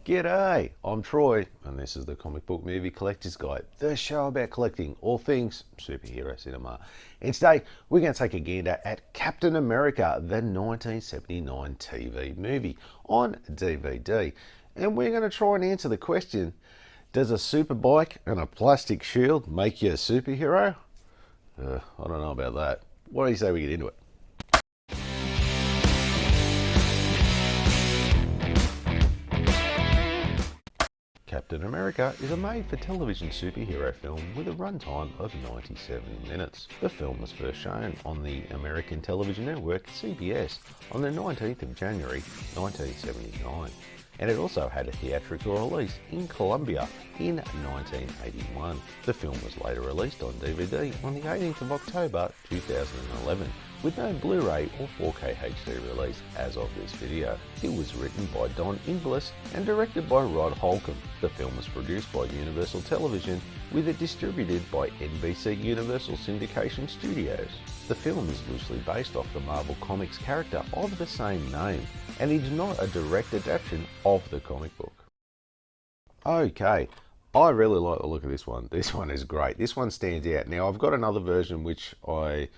G'day, I'm Troy, and this is the Comic Book Movie Collector's Guide, the show about collecting all things superhero cinema. And today, we're going to take a gander at Captain America, the 1979 TV movie on DVD. And we're going to try and answer the question, does a super bike and a plastic shield make you a superhero? I don't know about that. What do you say we get into it? Captain America is a made-for-television superhero film with a runtime of 97 minutes. The film was first shown on the American TV Network CBS on the 19th of January 1979, and it also had a theatrical release in Colombia in 1981. The film was later released on DVD on the 18th of October 2011, with no Blu-ray or 4K HD release as of this video. It was written by Don Ingalls and directed by Rod Holcomb. The film was produced by Universal Television, with it distributed by NBC Universal Syndication Studios. The film is loosely based off the Marvel Comics character of the same name, and is not a direct adaptation of the comic book. Okay, I really like the look of this one. This one is great. This one stands out. Now, I've got another version which I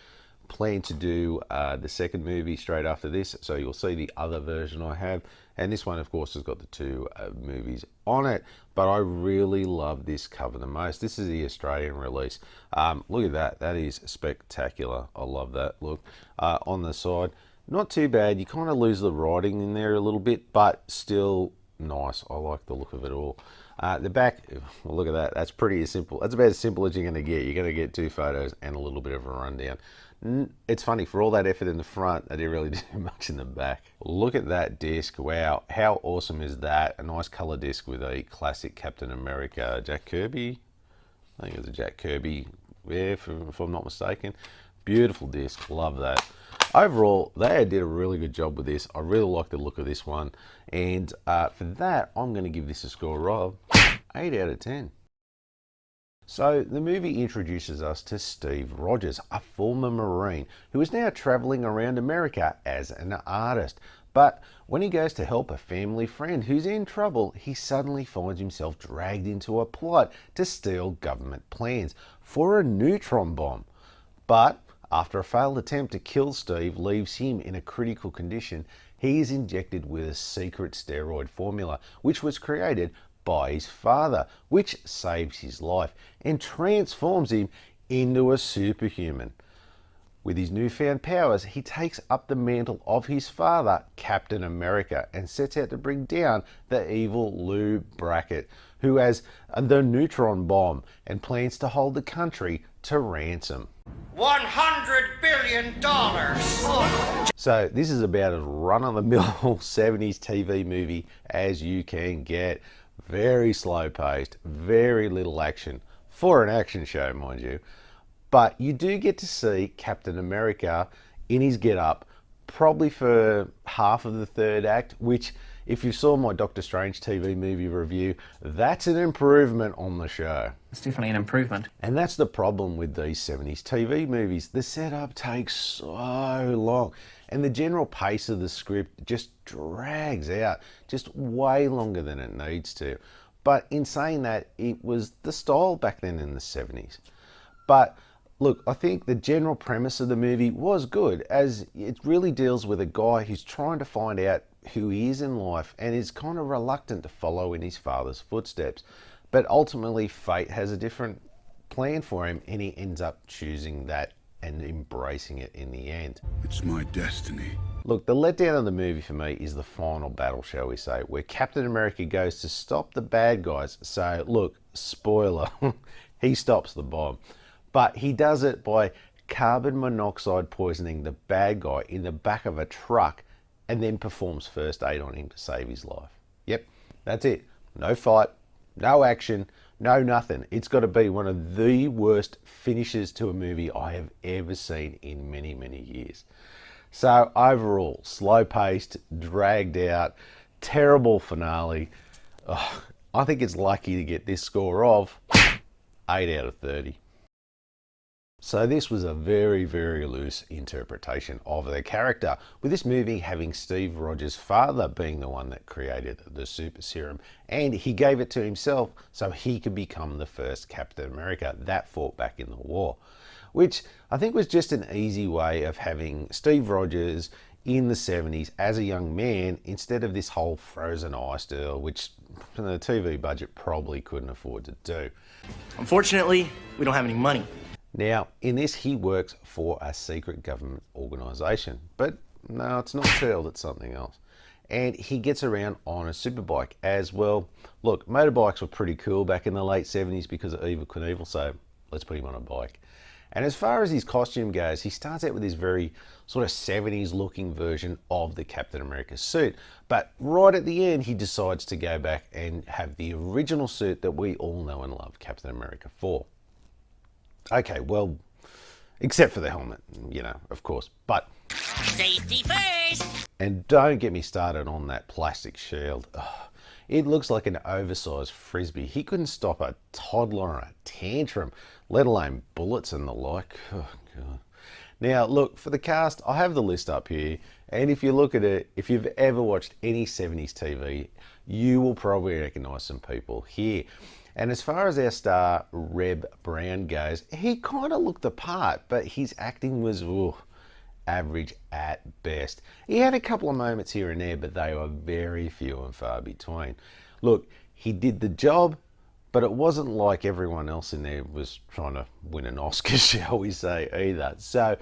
plan to do the second movie straight after this, so you'll see the other version I have, and this one of course has got the two movies on it, but I really love this cover the most. This is the Australian release. Look at that, that is spectacular. I love that look. On the side, not too bad. You kind of lose the writing in there a little bit, but still nice. I like the look of it all. The back, well, look at that, that's pretty simple. That's about as simple as you're going to get. You're going to get two photos and a little bit of a rundown. It's funny, for all that effort in the front, they didn't really do much in the back. Look at that disc. Wow, how awesome is that? A nice color disc with a classic Captain America, Jack Kirby. I think it was a Jack Kirby, yeah, if I'm not mistaken. Beautiful disc, love that. Overall, they did a really good job with this. I really like the look of this one. And for that, I'm going to give this a score of 8 out of 10. So the movie introduces us to Steve Rogers, a former Marine who is now traveling around America as an artist. But when he goes to help a family friend who's in trouble, he suddenly finds himself dragged into a plot to steal government plans for a neutron bomb. But after a failed attempt to kill Steve leaves him in a critical condition, he is injected with a secret steroid formula, which was created by his father, which saves his life and transforms him into a superhuman. With his newfound powers, he takes up the mantle of his father, Captain America, and sets out to bring down the evil Lou Brackett, who has the neutron bomb and plans to hold the country to ransom. $100 billion! So this is about as run-of-the-mill 70s TV movie as you can get. Very slow paced, very little action, for an action show mind you. But you do get to see Captain America in his get-up, probably for half of the third act, which if you saw my Doctor Strange TV movie review, that's an improvement on the show. It's definitely an improvement. And that's the problem with these 70s TV movies. The setup takes so long, and the general pace of the script just drags out, just way longer than it needs to. But in saying that, it was the style back then in the 70s. But look, I think the general premise of the movie was good, as it really deals with a guy who's trying to find out who he is in life and is kind of reluctant to follow in his father's footsteps. But ultimately, fate has a different plan for him, and he ends up choosing that and embracing it in the end. It's my destiny. Look, the letdown of the movie for me is the final battle, shall we say, where Captain America goes to stop the bad guys. So look, spoiler, he stops the bomb. But he does it by carbon monoxide poisoning the bad guy in the back of a truck, and then performs first aid on him to save his life. Yep, that's it. No fight, no action, no nothing. It's got to be one of the worst finishes to a movie I have ever seen in many, many years. So overall, slow paced, dragged out, terrible finale. I think it's lucky to get this score of 8 out of 30. So this was a very, very loose interpretation of the character, with this movie having Steve Rogers' father being the one that created the super serum, and he gave it to himself so he could become the first Captain America that fought back in the war, which I think was just an easy way of having Steve Rogers in the 70s as a young man instead of this whole frozen ice deal, which the TV budget probably couldn't afford to do. Unfortunately, we don't have any money. Now, in this, he works for a secret government organisation, but no, it's not Shell, it's something else. And he gets around on a superbike as well. Look, motorbikes were pretty cool back in the late 70s because of Evel Knievel, so let's put him on a bike. And as far as his costume goes, he starts out with this very sort of 70s looking version of the Captain America suit. But right at the end, he decides to go back and have the original suit that we all know and love Captain America for. Okay, well, except for the helmet, you know, of course, but... Safety first! And don't get me started on that plastic shield. Ugh, it looks like an oversized frisbee. He couldn't stop a toddler on a tantrum, let alone bullets and the like. Oh, God. Now, look, for the cast, I have the list up here, and if you look at it, if you've ever watched any 70s TV, you will probably recognise some people here. And as far as our star, Reb Brown, goes, he kind of looked the part, but his acting was average at best. He had a couple of moments here and there, but they were very few and far between. Look, he did the job, but it wasn't like everyone else in there was trying to win an Oscar, shall we say, either. So,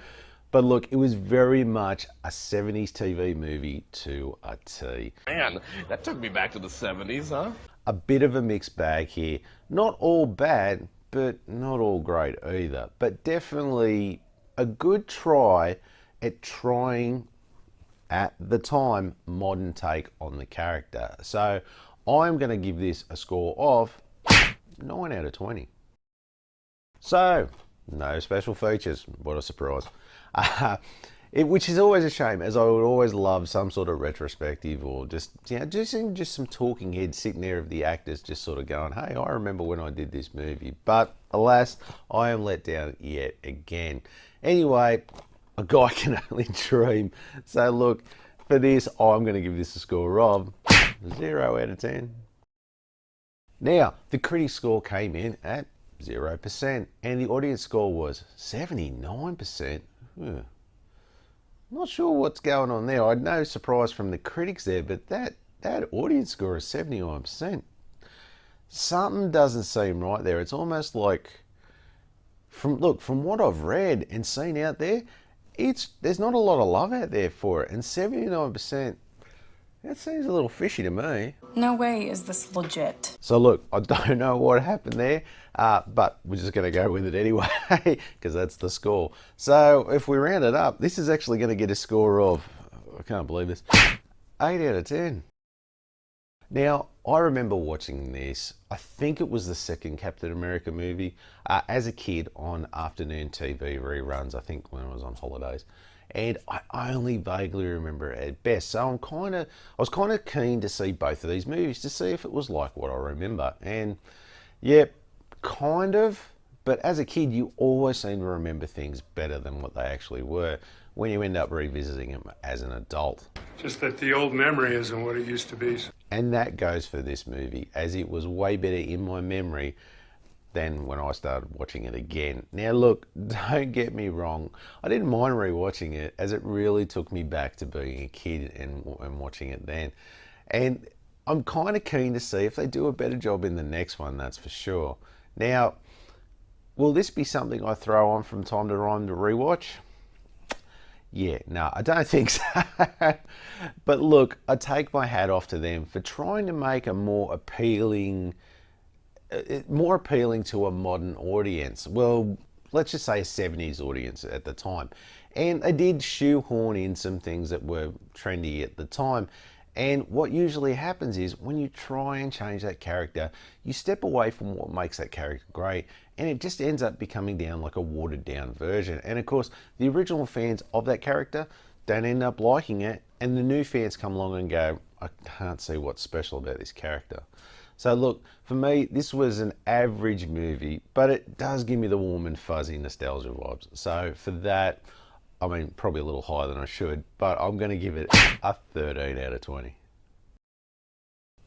but look, it was very much a 70s TV movie to a T. Man, that took me back to the 70s, huh? A bit of a mixed bag here. Not all bad, but not all great either. But definitely a good try at trying, at the time, modern take on the character. So I'm going to give this a score of 9 out of 20. So, no special features. What a surprise. Which is always a shame, as I would always love some sort of retrospective or just, you know, just some talking heads sitting there of the actors just sort of going, hey, I remember when I did this movie. But alas, I am let down yet again. Anyway, a guy can only dream. So look, for this, I'm going to give this a score of 0 out of 10. Now, the critic score came in at 0%, and the audience score was 79%. Not sure what's going on there. I had no surprise from the critics there, but that audience score is 79%. Something doesn't seem right there. It's almost like, from what I've read and seen out there, there's not a lot of love out there for it, and 79%. That seems a little fishy to me. No way is this legit. So look, I don't know what happened there, but we're just going to go with it anyway, because that's the score. So if we round it up, this is actually going to get a score of, I can't believe this, 8 out of 10. Now, I remember watching this, I think it was the second Captain America movie, as a kid on afternoon TV reruns, I think when I was on holidays. And I only vaguely remember it at best. So I was kind of keen to see both of these movies to see if it was like what I remember. And yeah, kind of. But as a kid, you always seem to remember things better than what they actually were when you end up revisiting them as an adult. Just that the old memory isn't what it used to be. And that goes for this movie, as it was way better in my memory than when I started watching it again. Now look, don't get me wrong, I didn't mind rewatching it, as it really took me back to being a kid and watching it then. And I'm kind of keen to see if they do a better job in the next one, that's for sure. Now, will this be something I throw on from time to time to rewatch? Yeah, no, I don't think so. But look, I take my hat off to them for trying to make a more appealing to a modern audience. Well, let's just say a 70s audience at the time. And they did shoehorn in some things that were trendy at the time. And what usually happens is when you try and change that character, you step away from what makes that character great, and it just ends up becoming down like a watered down version. And of course, the original fans of that character don't end up liking it, and the new fans come along and go, I can't see what's special about this character. So look, for me, this was an average movie, but it does give me the warm and fuzzy nostalgia vibes. So for that, I mean, probably a little higher than I should, but I'm going to give it a 13 out of 20.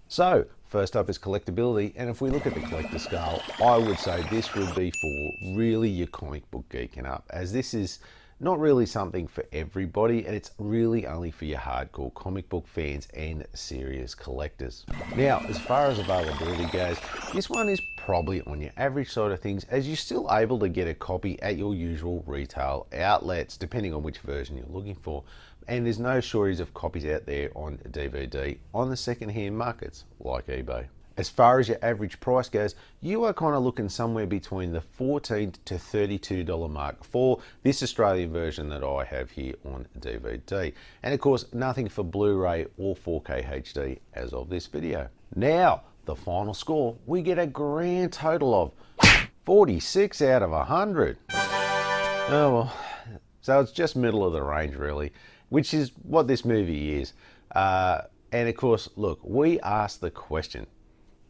So, first up is Collectibility, and if we look at the collector scale, I would say this would be for really your comic book geeking up, as this is not really something for everybody, and it's really only for your hardcore comic book fans and serious collectors. Now, as far as availability goes, this one is probably on your average side of things, as you're still able to get a copy at your usual retail outlets, depending on which version you're looking for. And there's no shortage of copies out there on DVD on the second-hand markets like eBay. As far as your average price goes, you are kind of looking somewhere between the $14 to $32 mark for this Australian version that I have here on DVD. And of course, nothing for Blu-ray or 4K HD as of this video. Now, the final score, we get a grand total of 46 out of 100. Oh well, so it's just middle of the range really, which is what this movie is. And of course, look, we asked the question,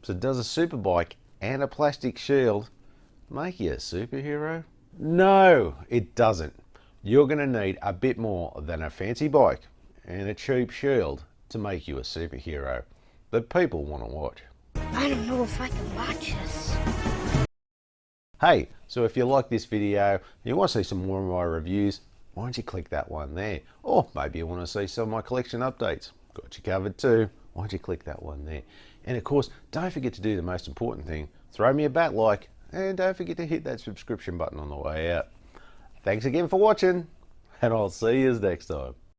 so does a superbike and a plastic shield make you a superhero? No, it doesn't. You're going to need a bit more than a fancy bike and a cheap shield to make you a superhero that people want to watch. I don't know if I can watch this. Hey, so if you like this video and you want to see some more of my reviews, why don't you click that one there? Or maybe you want to see some of my collection updates. Got you covered too. Why don't you click that one there? And of course, don't forget to do the most important thing. Throw me a bat like, and don't forget to hit that subscription button on the way out. Thanks again for watching, and I'll see you next time.